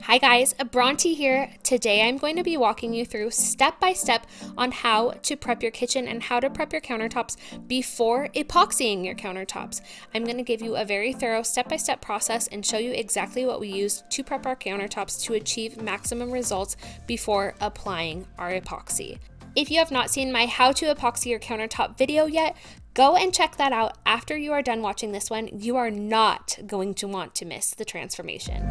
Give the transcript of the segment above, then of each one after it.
Hi guys, Bronte here. Today I'm going to be walking you through step by step on how to prep your kitchen and how to prep your countertops before epoxying your countertops. I'm going to give you a very thorough step-by-step process and show you exactly what we used to prep our countertops to achieve maximum results before applying our epoxy. If you have not seen my how to epoxy your countertop video yet, go and check that out after you are done watching this one. You are not going to want to miss the transformation.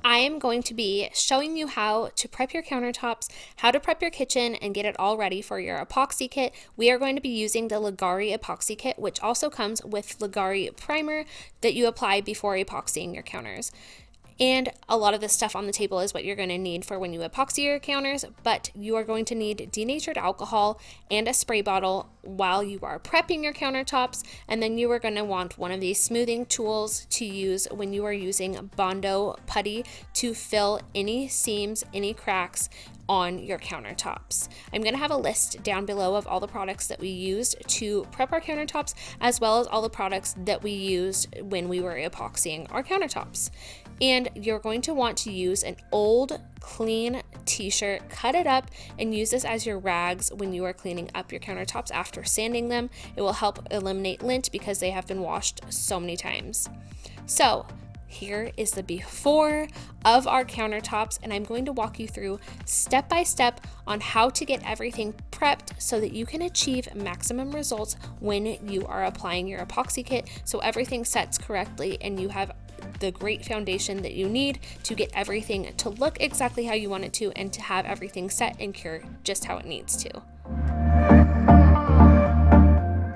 I am going to be showing you how to prep your countertops, how to prep your kitchen, and get it all ready for your epoxy kit. We are going to be using the Leggari epoxy kit, which also comes with Leggari primer that you apply before epoxying your counters. And a lot of this stuff on the table is what you're going to need for when you epoxy your counters, but you are going to need denatured alcohol and a spray bottle while you are prepping your countertops. And then you are going to want one of these smoothing tools to use when you are using Bondo putty to fill any seams, any cracks on your countertops. I'm going to have a list down below of all the products that we used to prep our countertops, as well as all the products that we used when we were epoxying our countertops. And you're going to want to use an old clean t-shirt, cut it up, and use this as your rags when you are cleaning up your countertops after sanding them. It will help eliminate lint because they have been washed so many times. So here is the before of our countertops, and I'm going to walk you through step by step on how to get everything prepped so that you can achieve maximum results when you are applying your epoxy kit, so everything sets correctly and you have the great foundation that you need to get everything to look exactly how you want it to and to have everything set and cure just how it needs to.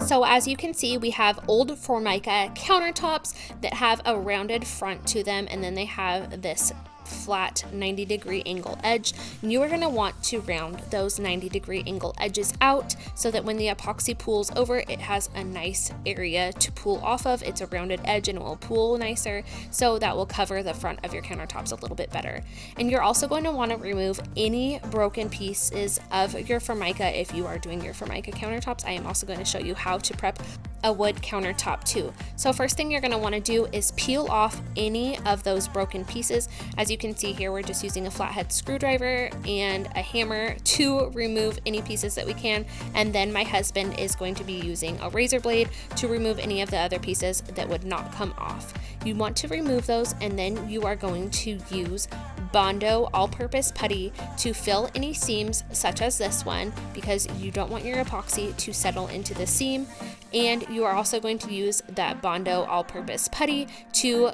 So as you can see, we have old Formica countertops that have a rounded front to them, and then they have this flat 90-degree angle edge. And you are going to want to round those 90-degree angle edges out so that when the epoxy pools over, it has a nice area to pool off of. It's a rounded edge and it will pool nicer, so that will cover the front of your countertops a little bit better. And you're also going to want to remove any broken pieces of your Formica if you are doing your Formica countertops. I am also going to show you how to prep a wood countertop too. So first thing you're going to want to do is peel off any of those broken pieces. As you can see here, we're just using a flathead screwdriver and a hammer to remove any pieces that we can, and then my husband is going to be using a razor blade to remove any of the other pieces that would not come off. You want to remove those, and then you are going to use Bondo all-purpose putty to fill any seams such as this one, because you don't want your epoxy to settle into the seam. And you are also going to use that Bondo all-purpose putty to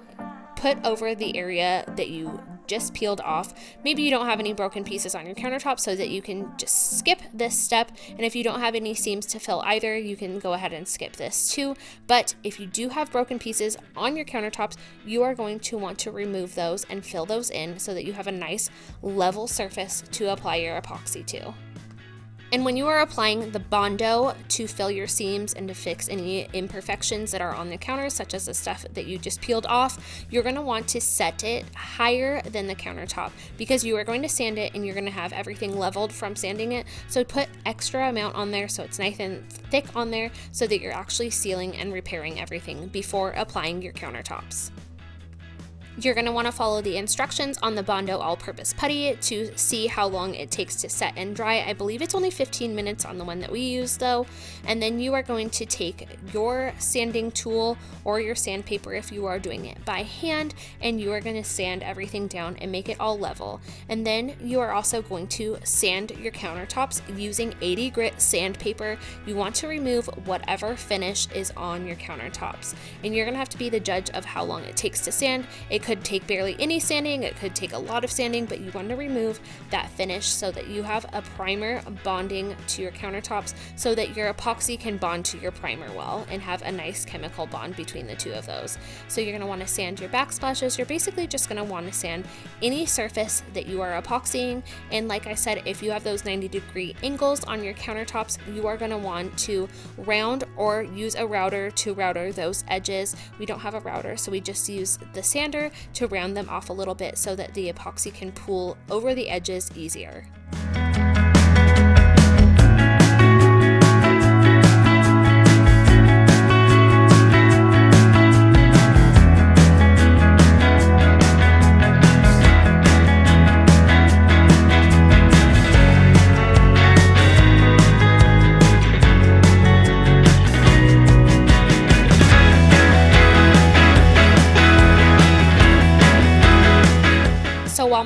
put over the area that you just peeled off. Maybe you don't have any broken pieces on your countertop, so that you can just skip this step. And if you don't have any seams to fill either, you can go ahead and skip this too. But if you do have broken pieces on your countertops, you are going to want to remove those and fill those in so that you have a nice level surface to apply your epoxy to. And when you are applying the Bondo to fill your seams and to fix any imperfections that are on the counters, such as the stuff that you just peeled off, you're going to want to set it higher than the countertop, because you are going to sand it and you're going to have everything leveled from sanding it. So put extra amount on there so it's nice and thick on there, so that you're actually sealing and repairing everything before applying your countertops. You're going to want to follow the instructions on the Bondo all-purpose putty to see how long it takes to set and dry. I believe it's only 15 minutes on the one that we use though. And then you are going to take your sanding tool or your sandpaper if you are doing it by hand, and you are going to sand everything down and make it all level. And then you are also going to sand your countertops using 80 grit sandpaper. You want to remove whatever finish is on your countertops. And you're going to have to be the judge of how long it takes to sand. It could take barely any sanding, it could take a lot of sanding, but you want to remove that finish so that you have a primer bonding to your countertops, so that your epoxy can bond to your primer well and have a nice chemical bond between the two of those. So you're going to want to sand your backsplashes. You're basically just going to want to sand any surface that you are epoxying. And like I said, if you have those 90-degree angles on your countertops, you are going to want to round or use a router to router those edges. We don't have a router, so we just use the sander to round them off a little bit so that the epoxy can pool over the edges easier.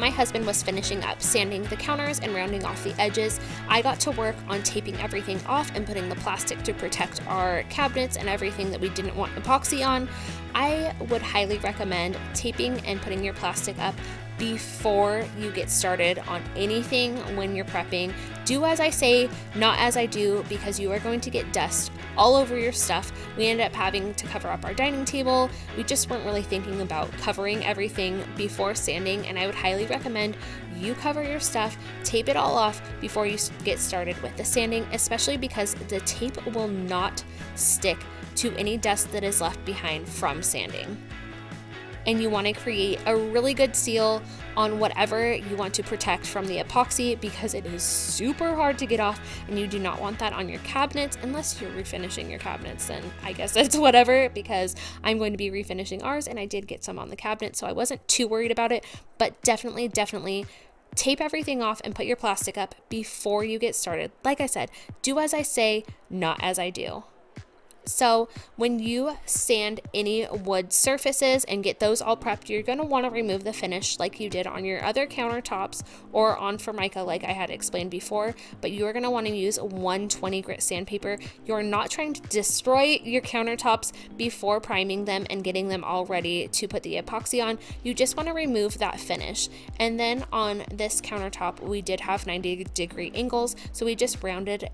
my husband was finishing up sanding the counters and rounding off the edges, I got to work on taping everything off and putting the plastic to protect our cabinets and everything that we didn't want epoxy on. I would highly recommend taping and putting your plastic up before you get started on anything when you're prepping. Do as I say, not as I do, because you are going to get dust all over your stuff. We ended up having to cover up our dining table. We just weren't really thinking about covering everything before sanding, and I would highly recommend you cover your stuff, tape it all off before you get started with the sanding, especially because the tape will not stick to any dust that is left behind from sanding. And you want to create a really good seal on whatever you want to protect from the epoxy, because it is super hard to get off, and you do not want that on your cabinets unless you're refinishing your cabinets. Then I guess it's whatever, because I'm going to be refinishing ours and I did get some on the cabinet, so I wasn't too worried about it. But definitely tape everything off and put your plastic up before you get started. Like I said, do as I say, not as I do. So when you sand any wood surfaces and get those all prepped, you're going to want to remove the finish like you did on your other countertops or on Formica like I had explained before, but you are going to want to use 120 grit sandpaper. You're not trying to destroy your countertops before priming them and getting them all ready to put the epoxy on. You just want to remove that finish. And then on this countertop, we did have 90-degree angles, so we just rounded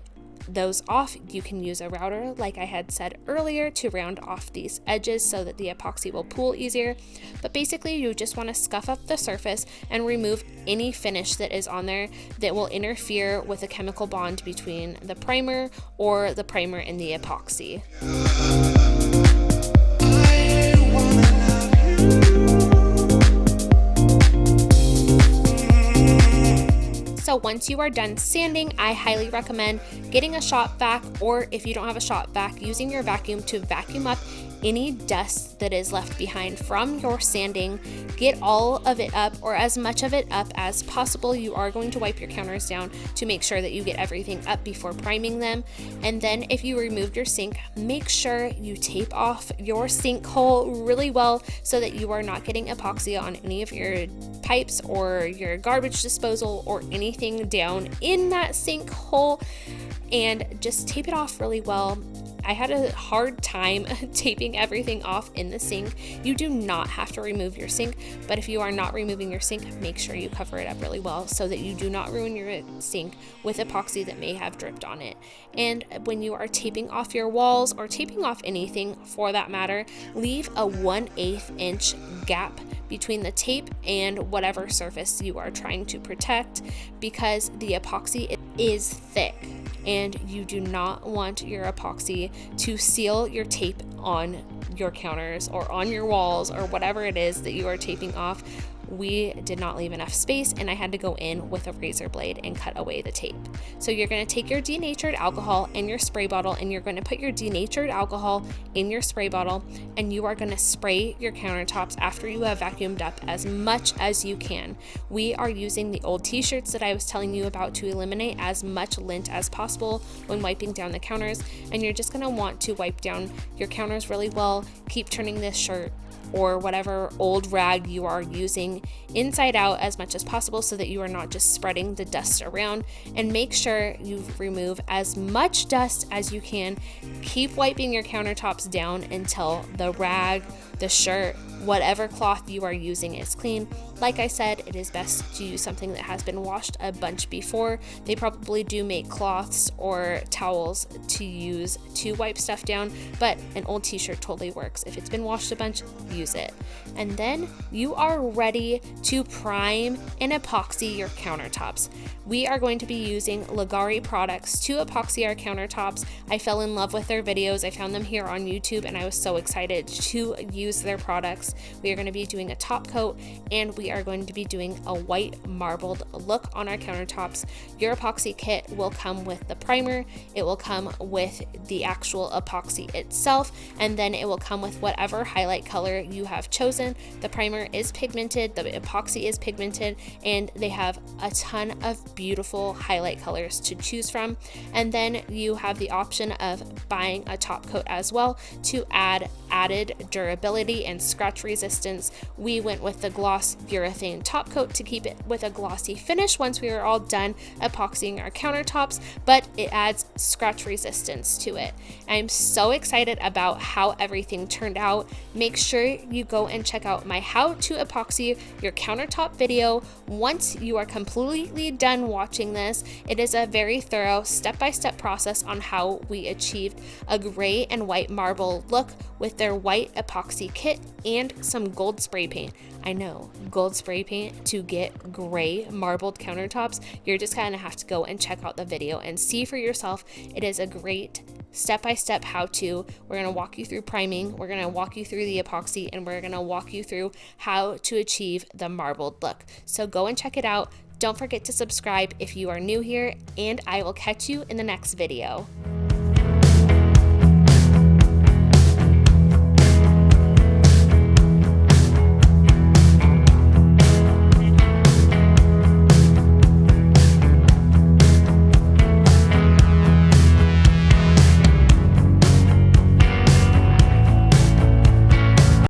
those off. You can use a router, like I had said earlier, to round off these edges so that the epoxy will pool easier. But basically, you just want to scuff up the surface and remove any finish that is on there that will interfere with the chemical bond between the primer or the primer and the epoxy. So once you are done sanding, I highly recommend getting a shop vac, or if you don't have a shop vac, using your vacuum to vacuum up any dust that is left behind from your sanding. Get all of it up, or as much of it up as possible. You are going to wipe your counters down to make sure that you get everything up before priming them. And then if you removed your sink, make sure you tape off your sink hole really well so that you are not getting epoxy on any of your pipes or your garbage disposal or anything down in that sink hole, and just tape it off really well. I had a hard time taping everything off in the sink. You do not have to remove your sink, but if you are not removing your sink, make sure you cover it up really well so that you do not ruin your sink with epoxy that may have dripped on it. And when you are taping off your walls, or taping off anything for that matter, leave a 1/8 inch gap between the tape and whatever surface you are trying to protect, because the epoxy is thick and you do not want your epoxy to seal your tape on your counters or on your walls or whatever it is that you are taping off. We did not leave enough space, and I had to go in with a razor blade and cut away the tape. So you're going to take your denatured alcohol and your spray bottle, and you're going to put your denatured alcohol in your spray bottle, and you are going to spray your countertops after you have vacuumed up as much as you can. We are using the old t-shirts that I was telling you about to eliminate as much lint as possible when wiping down the counters, and you're just going to want to wipe down your counters really well. Keep turning this shirt or whatever old rag you are using inside out as much as possible so that you are not just spreading the dust around, and make sure you remove as much dust as you can. Keep wiping your countertops down until the rag, the shirt, whatever cloth you are using is clean. Like I said, it is best to use something that has been washed a bunch before. They probably do make cloths or towels to use to wipe stuff down, but an old t-shirt totally works. If it's been washed a bunch, use it. And then you are ready to prime and epoxy your countertops. We are going to be using Leggari products to epoxy our countertops. I fell in love with their videos. I found them here on YouTube, and I was so excited to use their products. We are going to be doing a top coat, and we are going to be doing a white marbled look on our countertops. Your epoxy kit will come with the primer, it will come with the actual epoxy itself, and then it will come with whatever highlight color you have chosen. The primer is pigmented, the epoxy is pigmented, and they have a ton of beautiful highlight colors to choose from. And then you have the option of buying a top coat as well to add added durability and scratch scratch resistance, we went with the gloss urethane top coat to keep it with a glossy finish once we were all done epoxying our countertops, but it adds scratch resistance to it. I'm so excited about how everything turned out. Make sure you go and check out my how to epoxy your countertop video once you are completely done watching this. It is a very thorough step-by-step process on how we achieved a gray and white marble look with their white epoxy kit and some gold spray paint. I know, gold spray paint to get gray marbled countertops. You're just gonna have to go and check out the video and see for yourself. It is a great step-by-step how-to. We're going to walk you through priming, we're going to walk you through the epoxy, and we're going to walk you through how to achieve the marbled look. So go and check it out. Don't forget to subscribe if you are new here, and I will catch you in the next video.